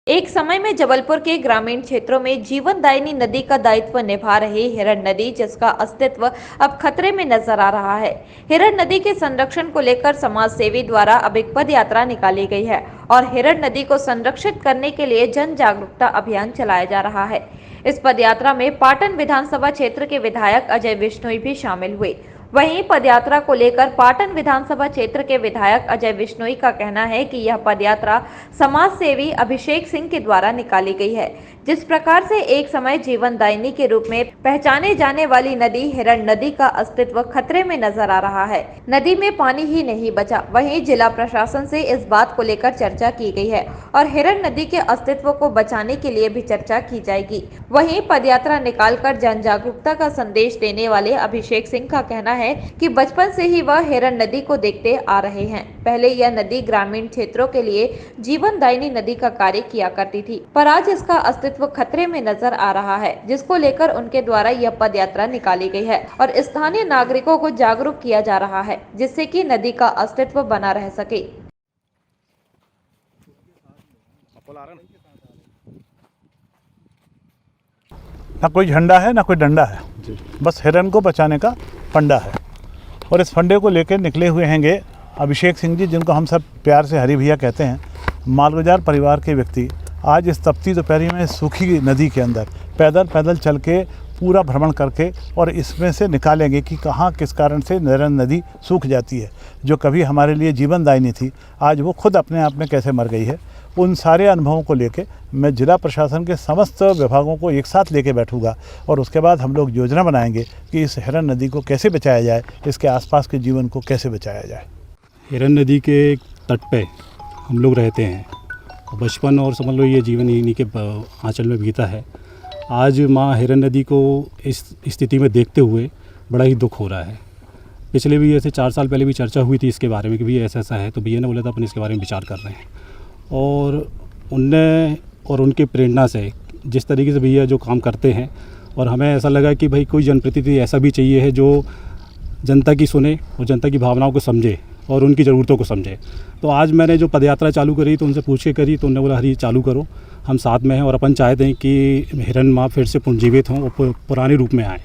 एक समय में जबलपुर के ग्रामीण क्षेत्रों में जीवनदायिनी नदी का दायित्व निभा रही हिरण नदी, जिसका अस्तित्व अब खतरे में नजर आ रहा है। हिरण नदी के संरक्षण को लेकर समाज सेवी द्वारा अब एक पद यात्रा निकाली गई है और हिरण नदी को संरक्षित करने के लिए जन जागरूकता अभियान चलाया जा रहा है। इस पद यात्रा में पाटन विधानसभा क्षेत्र के विधायक अजय बिश्नोई भी शामिल हुए। वहीं पदयात्रा को लेकर पाटन विधानसभा क्षेत्र के विधायक अजय बिश्नोई का कहना है कि यह पदयात्रा समाज सेवी अभिषेक सिंह के द्वारा निकाली गई है। जिस प्रकार से एक समय जीवनदायिनी के रूप में पहचाने जाने वाली नदी हिरण नदी का अस्तित्व खतरे में नजर आ रहा है। नदी में पानी ही नहीं बचा, वहीं जिला प्रशासन से इस बात को लेकर चर्चा की गई है और हिरण नदी के अस्तित्व को बचाने के लिए भी चर्चा की जाएगी। वहीं पदयात्रा निकालकर जन जागरूकता का संदेश देने वाले अभिषेक सिंह का कहना है कि बचपन से ही वह हिरण नदी को देखते आ रहे हैं। पहले यह नदी ग्रामीण क्षेत्रों के लिए जीवनदायिनी नदी का कार्य किया करती थी, पर आज इसका अस्तित्व खतरे में नजर आ रहा है, जिसको लेकर उनके द्वारा यह पद यात्रा निकाली गई है और स्थानीय नागरिकों को जागरूक किया जा रहा है, जिससे कि नदी का अस्तित्व बना रह सके। ना कोई झंडा है ना कोई डंडा है, बस हिरण को बचाने का फंडा है। और इस फंडे को लेकर निकले हुए हैंगे अभिषेक सिंह जी, जिनको हम सब प्यार से हरी भैया कहते हैं। मालगुजार परिवार के व्यक्ति आज इस तपती दोपहरी में सूखी नदी के अंदर पैदल चल के पूरा भ्रमण करके और इसमें से निकालेंगे कि कहाँ किस कारण से हिरण नदी सूख जाती है, जो कभी हमारे लिए जीवनदायिनी थी, आज वो खुद अपने आप में कैसे मर गई है। उन सारे अनुभवों को लेके मैं जिला प्रशासन के समस्त विभागों को एक साथ लेके बैठूंगा और उसके बाद हम लोग योजना बनाएंगे कि इस हिरण नदी को कैसे बचाया जाए, इसके आसपास के जीवन को कैसे बचाया जाए। हिरण नदी के तट पे हम लोग रहते हैं, बचपन और समझ लो ये जीवन इन्हीं के आंचल में बीता है। आज माँ हिरण नदी को इस स्थिति में देखते हुए बड़ा ही दुख हो रहा है। पिछले भी ऐसे 4 साल पहले भी चर्चा हुई थी इसके बारे में कि भैया ऐसा है, तो भैया ने बोला था अपन इसके बारे में विचार कर रहे हैं। और उनने और उनके प्रेरणा से जिस तरीके से भैया जो काम करते हैं, और हमें ऐसा लगा कि भाई कोई जनप्रतिनिधि ऐसा भी चाहिए है जो जनता की सुने और जनता की भावनाओं को समझे और उनकी ज़रूरतों को समझे। तो आज मैंने जो पदयात्रा चालू करी तो उनसे पूछ के करी, तो उन्होंने बोला हरी चालू करो, हम साथ में हैं और अपन चाहते हैं कि हिरण माँ फिर से पुनर्जीवित हों और पुराने रूप में आएँ।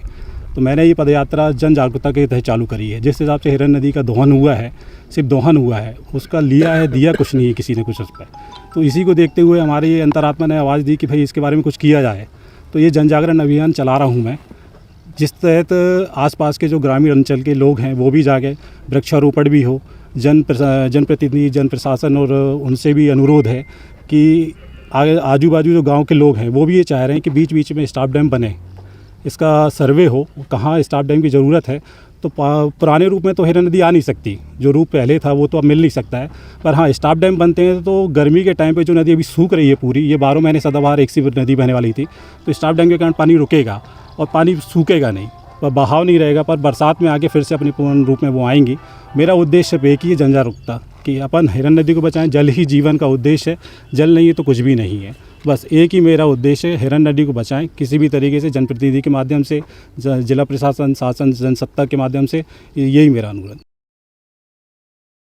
तो मैंने ये पदयात्रा जन जागरूकता के तहत चालू करी है। जिस हिसाब से हिरण नदी का दोहन हुआ है, सिर्फ दोहन हुआ है, उसका लिया है दिया कुछ नहीं है किसी ने कुछ उस पर। तो इसी को देखते हुए हमारी ये अंतरात्मा ने आवाज़ दी कि भाई इसके बारे में कुछ किया जाए। तो ये जन जागरण अभियान चला रहा हूँ मैं, जिस तहत आसपास के जो ग्रामीण अंचल के लोग हैं वो भी जागे, वृक्षारोपण भी हो, जनप्रतिनिधि जन प्रशासन और उनसे भी अनुरोध है कि आजू बाजू जो गांव के लोग हैं वो भी ये चाह रहे हैं कि बीच बीच में स्टाफ डैम बने, इसका सर्वे हो, कहाँ स्टाफ डैम की ज़रूरत है। तो पुराने रूप में तो हिरण नदी आ नहीं सकती, जो रूप पहले था वो तो अब मिल नहीं सकता है, पर हाँ स्टाफ डैम बनते हैं तो गर्मी के टाइम पे जो नदी अभी सूख रही है पूरी, ये 12 महीने सदाबहार एक सी नदी बहने वाली थी, तो स्टाफ डैम के कारण पानी रुकेगा और पानी सूखेगा नहीं, पर बहाव नहीं रहेगा, पर बरसात में आके फिर से अपने पूर्ण रूप में वो आएंगी। मेरा उद्देश्य एक ही है, जन जागरूकता, कि अपन हिरण नदी को बचाएं। जल ही जीवन का उद्देश्य है, जल नहीं है तो कुछ भी नहीं है। बस एक ही मेरा उद्देश्य है, हिरण नदी को बचाएं किसी भी तरीके से, जनप्रतिनिधि के माध्यम से, जिला प्रशासन, शासन, जनसत्ता के माध्यम से, यही मेरा अनुरोध।